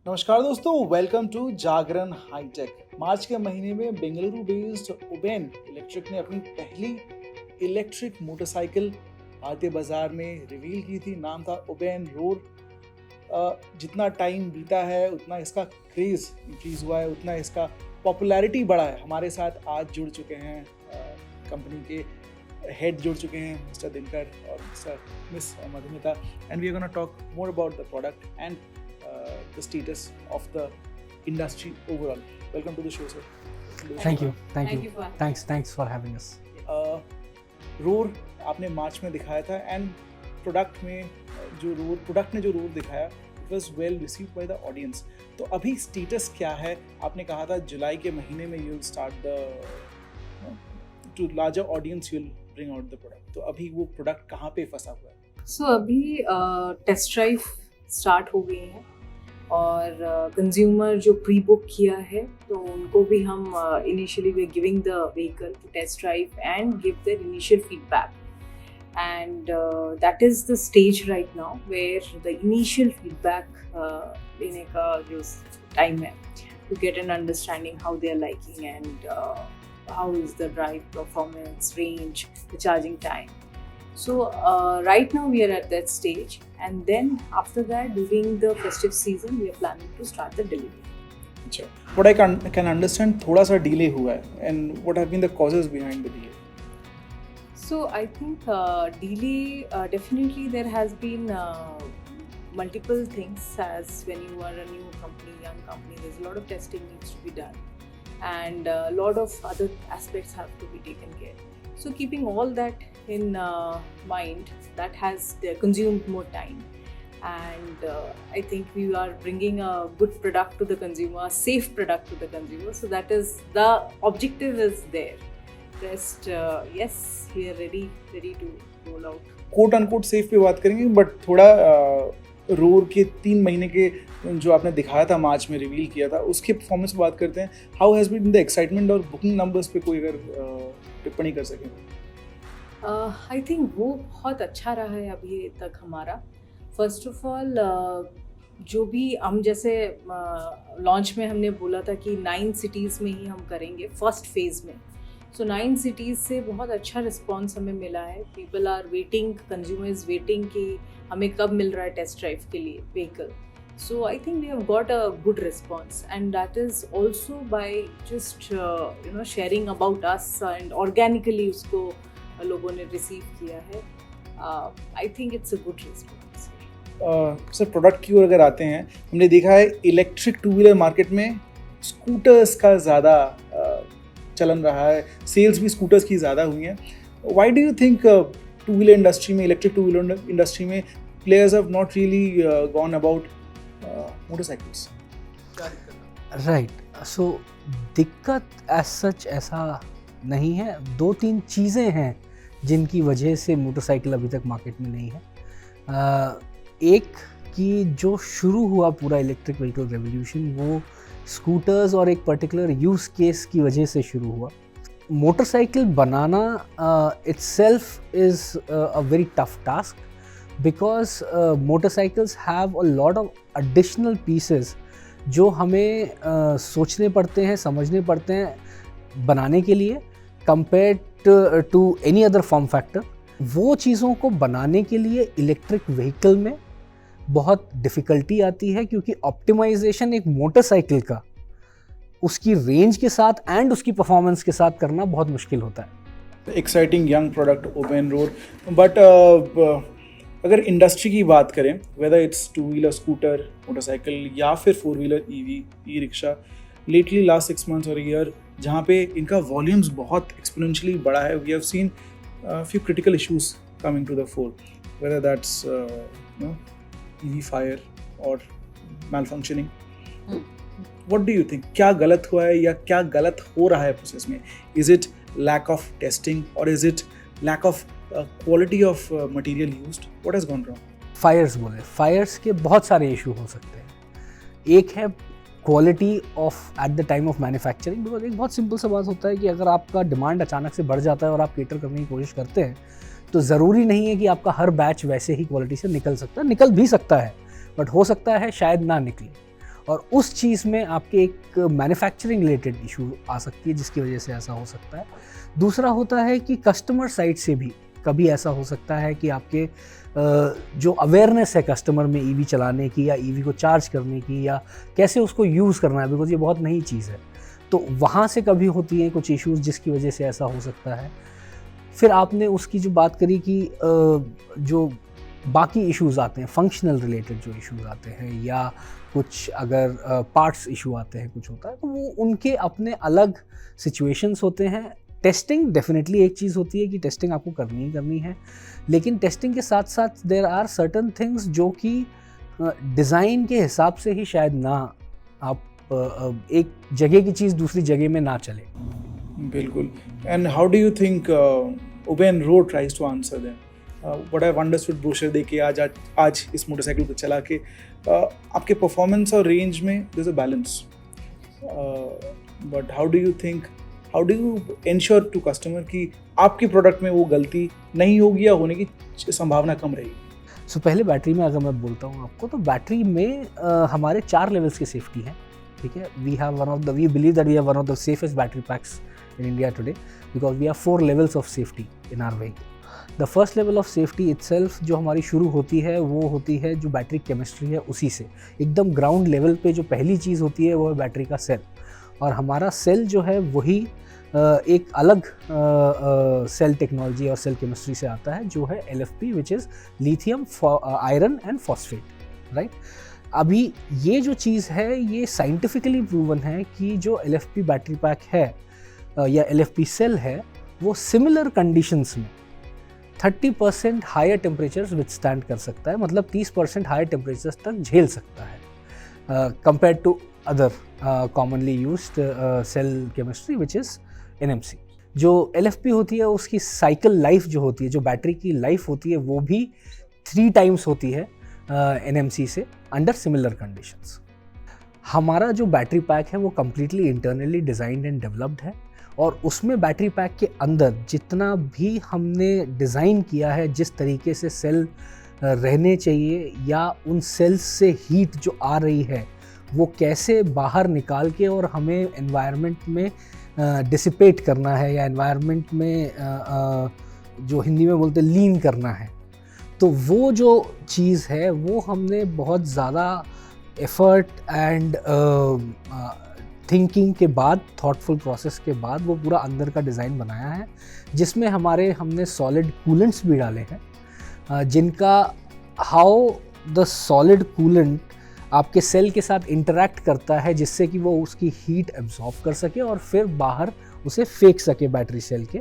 नमस्कार दोस्तों, welcome to Jagran hi tech. मार्च के महीने में बेंगलुरु बेस्ड उबेन इलेक्ट्रिक ने अपनी पहली इलेक्ट्रिक मोटरसाइकिल भारतीय बाजार में रिवील की थी। नाम था उबेन रोर। जितना टाइम बीता है उतना इसका क्रेज इंक्रीज हुआ है, उतना इसका पॉपुलैरिटी बढ़ा है। हमारे साथ आज जुड़ चुके हैं कंपनी के हेड जुड़ चुके हैं मिस्टर दिनकर और miss Madhumita, and we are gonna talk more about the product and the status of the industry overall. Welcome to the show, sir. Thank you. Thanks for having us. Roar आपने मार्च में दिखाया था and product ने जो roar दिखाया it was well received by the audience. तो अभी status क्या है? आपने कहा था जुलाई के महीने में you will start the two larger audience you will bring out the product. तो अभी वो प्रोडक्ट कहाँ पे फंसा हुआ है? सो अभी टेस्ट ड्राइव स्टार्ट हो गई है और कंज्यूमर जो प्री बुक किया है तो उनको भी हम initially we are giving the vehicle to test drive and give their initial feedback, and that is the stage right now where the initial feedback लेने का जो टाइम है to get an understanding how they are liking and how is the drive performance, range, the charging time. So right now we are at that stage, and then after that during the festive season we are planning to start the delivery. अच्छा, what I can understand थोड़ा सा delay हुआ है, and what have been the causes behind the delay? So I think delay definitely there has been multiple things, as when you are a new company, young company, there's a lot of testing needs to be done, and a lot of other aspects have to be taken care. So keeping all that in mind, that has consumed more time, and I think we are bringing a good product to the consumer, a safe product to the consumer. So that is the objective is there. Rest, yes, we are ready to roll out. Quote unquote safe पे बात करेंगे, but थोड़ा roar के 3 महीने के जो आपने दिखाया था मार्च में रिवील किया था उसके परफॉर्मेंस पे बात करते हैं. How has been the excitement और बुकिंग नंबर्स पे कोई अगर टिप्पणी कर सकें? आई थिंक वो बहुत अच्छा रहा है अभी तक हमारा. फर्स्ट ऑफ ऑल जो भी हम जैसे लॉन्च में हमने बोला था कि 9 सिटीज़ में ही हम करेंगे फर्स्ट फेज़ में. सो 9 सिटीज़ से बहुत अच्छा रिस्पॉन्स हमें मिला है. People are waiting, consumer is waiting कि हमें कब मिल रहा है टेस्ट ड्राइव के लिए vehicle. So I think we have got a good response, and that is also by just sharing about us and organically उसको लोगों ने रिसीव किया है. I think it's a good response. Sir product की ओर अगर आते हैं, हमने देखा है इलेक्ट्रिक टू व्हीलर मार्केट में स्कूटर्स का ज़्यादा चलन रहा है, सेल्स भी स्कूटर्स की ज़्यादा हुई हैं. Why do you think two wheeler industry में, इलेक्ट्रिक टू व्हीलर इंडस्ट्री में players have not really gone about motorcycles? Right. So दिक्कत एज सच ऐसा नहीं है. 2-3 चीज़ें हैं जिनकी वजह से मोटरसाइकिल अभी तक मार्केट में नहीं है. एक कि जो शुरू हुआ पूरा इलेक्ट्रिक व्हीकल रेवोल्यूशन वो स्कूटर्स और एक पर्टिकुलर यूज़ केस की वजह से शुरू हुआ. Motorcycle banana itself is a very tough task because motorcycles have a lot of additional pieces जो हमें सोचने पड़ते हैं, समझने पड़ते हैं बनाने के लिए compared to any other form factor. वो चीज़ों को बनाने के लिए इलेक्ट्रिक व्हीकल में बहुत डिफ़िकल्टी आती है क्योंकि ऑप्टिमाइजेशन एक मोटरसाइकिल का उसकी रेंज के साथ एंड उसकी परफॉर्मेंस के साथ करना बहुत मुश्किल होता है. Exciting young product Oben Rorr, but अगर इंडस्ट्री की बात करें, whether it's two wheeler scooter motorcycle या फिर 4 wheeler EV e rickshaw, lately last 6 months और ईयर जहाँ पे इनका वॉल्यूम्स बहुत एक्सपोनेंशियली बढ़ा है, we have seen few critical issues coming to the fore, whether that's EV fire or malfunctioning. What do you think? क्या गलत हुआ है या क्या गलत हो रहा है प्रोसेस में? Is it lack of testing or is it lack of quality of material used? What has gone wrong? Fires के बहुत सारे इशू हो सकते हैं. एक है quality of at the time of manufacturing. Because एक बहुत सिंपल सा बात होता है कि अगर आपका डिमांड अचानक से बढ़ जाता है और आप केटर करने की कोशिश करते हैं तो ज़रूरी नहीं है कि आपका हर बैच वैसे ही क्वालिटी से निकल सकता है. निकल भी सकता है बट हो सकता है शायद ना निकले. और उस चीज़ में आपके एक मैन्युफैक्चरिंग रिलेटेड इशू आ सकती है जिसकी वजह से ऐसा हो सकता है। दूसरा होता है कि कस्टमर साइड से भी कभी ऐसा हो सकता है कि आपके जो अवेयरनेस है कस्टमर में ईवी चलाने की या ईवी को चार्ज करने की या कैसे उसको यूज़ करना है, बिकॉज ये बहुत नई चीज़ है, तो वहाँ से कभी होती हैं कुछ इश्यूज़ जिसकी वजह से ऐसा हो सकता है। फिर आपने उसकी जो बात करी कि जो बाकी इश्यूज़ आते हैं, फंक्शनल रिलेटेड जो इश्यूज़ आते हैं या कुछ अगर पार्ट्स इशू आते हैं, कुछ होता है, तो वो उनके अपने अलग सिचुएशंस होते हैं। टेस्टिंग डेफिनेटली एक चीज़ होती है कि टेस्टिंग आपको करनी ही करनी है, लेकिन टेस्टिंग के साथ साथ देयर आर सर्टन थिंग्स जो कि डिज़ाइन के हिसाब से ही शायद ना आप एक जगह की चीज़ दूसरी जगह में ना चले। बिल्कुल। And how do you think Oben Rorr tries to answer them? What I have understood brochure देख के आज इस मोटरसाइकिल को चला के आपके परफॉर्मेंस और रेंज में there is a balance, but how do you ensure to customer कि आपके प्रोडक्ट में वो गलती नहीं होगी या होने की संभावना कम रहेगी? सो पहले बैटरी में अगर मैं बोलता हूँ आपको, तो बैटरी में हमारे 4 लेवल्स की सेफ्टी है, ठीक है। We believe that we have one of the safest battery packs in India today because we have 4 levels of safety in our vehicle. The first level of safety itself जो हमारी शुरू होती है वो होती है जो बैटरी केमिस्ट्री है उसी से। एकदम ग्राउंड लेवल पे जो पहली चीज़ होती है वो है बैटरी का सेल, और हमारा सेल जो है वही एक अलग सेल टेक्नोलॉजी और सेल केमिस्ट्री से आता है जो है LFP, which is lithium iron and phosphate, right. अभी ये जो चीज़ है ये साइंटिफिकली प्रूवन है कि जो LFP बैटरी पैक है या LFP सेल है वो सिमिलर कंडीशंस में 30% हायर टेम्परेचर्स विथस्टैंड कर सकता है, मतलब 30% हायर टेम्परेचर्स तक झेल सकता है compare to other commonly used cell chemistry which is NMC। जो LFP होती है उसकी साइकिल लाइफ जो होती है, जो बैटरी की लाइफ होती है वो भी 3 टाइम्स होती है NMC से अंडर सिमिलर कंडीशंस। हमारा जो बैटरी पैक है वो completely internally designed and developed है, और उसमें बैटरी पैक के अंदर जितना भी हमने डिज़ाइन किया है, जिस तरीके से सेल रहने चाहिए या उन सेल्स से हीट जो आ रही है वो कैसे बाहर निकाल के और हमें एनवायरनमेंट में डिसिपेट करना है या एनवायरनमेंट में जो हिंदी में बोलते लीन करना है, तो वो जो चीज़ है वो हमने बहुत ज़्यादा एफर्ट एंड थिंकिंग के बाद, थॉटफुल प्रोसेस के बाद वो पूरा अंदर का डिज़ाइन बनाया है, जिसमें हमने सॉलिड कूलेंट्स भी डाले हैं, जिनका हाउ द सॉलिड कूलेंट आपके सेल के साथ इंटरैक्ट करता है जिससे कि वो उसकी हीट एब्जॉर्ब कर सके और फिर बाहर उसे फेंक सके बैटरी सेल के,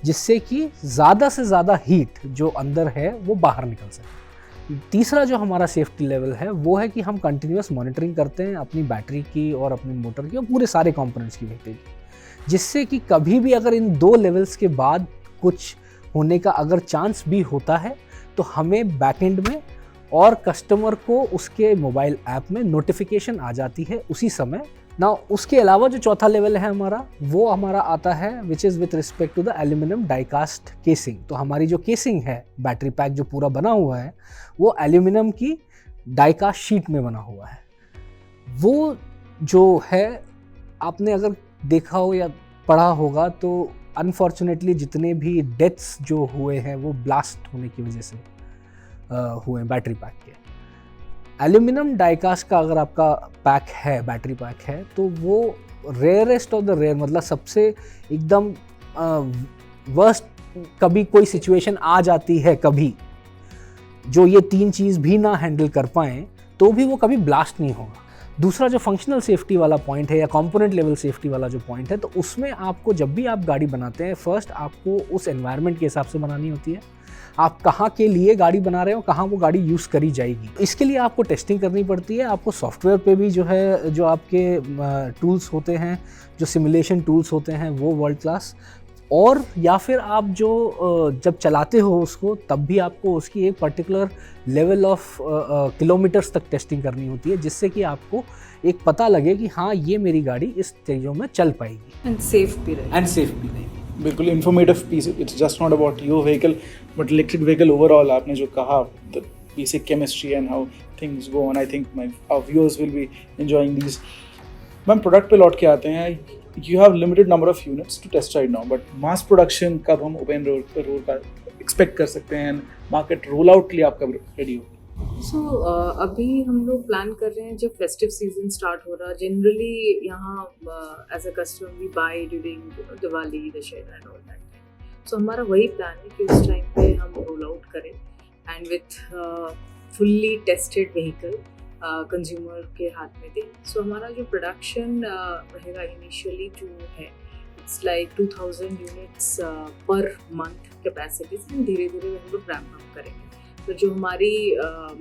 जिससे कि ज़्यादा से ज़्यादा हीट जो अंदर है वो बाहर निकल सके। तीसरा जो हमारा सेफ्टी लेवल है वो है कि हम कंटिन्यूस मॉनिटरिंग करते हैं अपनी बैटरी की और अपनी मोटर की और पूरे सारे कंपोनेंट्स की वेटेज, जिससे कि कभी भी अगर इन 2 लेवल्स के बाद कुछ होने का अगर चांस भी होता है तो हमें बैकएंड में और कस्टमर को उसके मोबाइल ऐप में नोटिफिकेशन आ जाती है उसी समय ना। उसके अलावा जो चौथा लेवल है वो हमारा आता है which is with respect to the aluminium die cast casing. तो हमारी जो केसिंग है बैटरी पैक जो पूरा बना हुआ है वो एल्यूमिनियम की डाइकास्ट शीट में बना हुआ है। वो जो है आपने अगर देखा हो या पढ़ा होगा तो अनफॉर्चुनेटली जितने भी डेथ्स जो हुए हैं वो ब्लास्ट होने की वजह से हुए बैटरी पैक के। एल्यूमिनियम डाइकास्ट का अगर आपका पैक है, बैटरी पैक है, तो वो रेयरेस्ट ऑफ द रेयर, मतलब सबसे एकदम वर्स्ट, कभी कोई सिचुएशन आ जाती है कभी जो ये 3 चीज़ भी ना हैंडल कर पाएँ तो भी वो कभी ब्लास्ट नहीं होगा। दूसरा जो फंक्शनल सेफ्टी वाला पॉइंट है या कंपोनेंट लेवल सेफ्टी वाला जो पॉइंट है, तो उसमें आपको जब भी आप गाड़ी बनाते हैं फर्स्ट आपको उस एनवायरनमेंट के हिसाब से बनानी होती है, आप कहाँ के लिए गाड़ी बना रहे हो, कहाँ वो गाड़ी यूज़ करी जाएगी, इसके लिए आपको टेस्टिंग करनी पड़ती है। आपको सॉफ्टवेयर पे भी जो है जो आपके टूल्स होते हैं, जो सिमुलेशन टूल्स होते हैं वो वर्ल्ड क्लास, और या फिर आप जो जब चलाते हो उसको तब भी आपको उसकी एक पर्टिकुलर लेवल ऑफ किलोमीटर्स तक टेस्टिंग करनी होती है, जिससे कि आपको एक पता लगे कि हाँ ये मेरी गाड़ी इस चीज़ों में चल पाएगी एंड सेफ भी रहेगी। बिल्कुल informative piece. It's just not about your vehicle but electric vehicle overall. आपने जो कहा the basic chemistry and how things go on. I think our viewers will be enjoying these. Ma'am product पे लौट के आते हैं. You have limited number of units to test right now, but mass production कब हम open road का expect कर सकते हैं? मार्केट रोल आउट के लिए आप कब रेडी हो? सो अभी हम लोग प्लान कर रहे हैं जब फेस्टिव सीजन स्टार्ट हो रहा. जनरली यहाँ as a customer we buy during Diwali, Dussehra and all that. So हमारा वही प्लान है कि उस टाइम पे हम रोल आउट करें and with fully tested vehicle consumer के हाथ में दें. सो हमारा जो प्रोडक्शन रहेगा इनिशियली जो है it's like 2000 units per month capacity से धीरे धीरे हम लोग रैम्प अप करेंगे. तो जो हमारी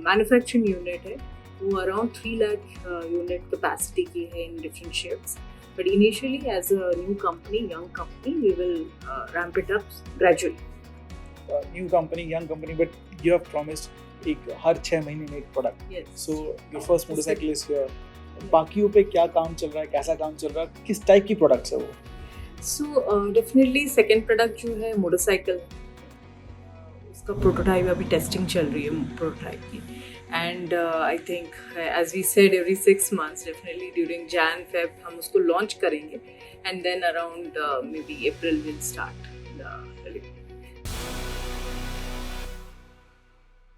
मैन्युफैक्चरिंग यूनिट है वो अराउंड 3 लाख यूनिट कैपेसिटी की है in different shifts. But initially as a new company, young company, we will ramp it up gradually. New company, young company, but you have promised एक हर 6 महीने में एक product. So your first motorcycle is here. बाकियों पे क्या काम चल रहा है, कैसा काम चल रहा है, किस टाइप की प्रोडक्ट्स है वो? सो डेफिनेटली सेकेंड प्रोडक्ट जो है मोटरसाइकिल, उसका प्रोटोटाइप अभी टेस्टिंग चल रही है प्रोटोटाइप की. And I think as we said every 6 months definitely during Jan Feb हम उसको लॉन्च करेंगे and then around maybe April will start the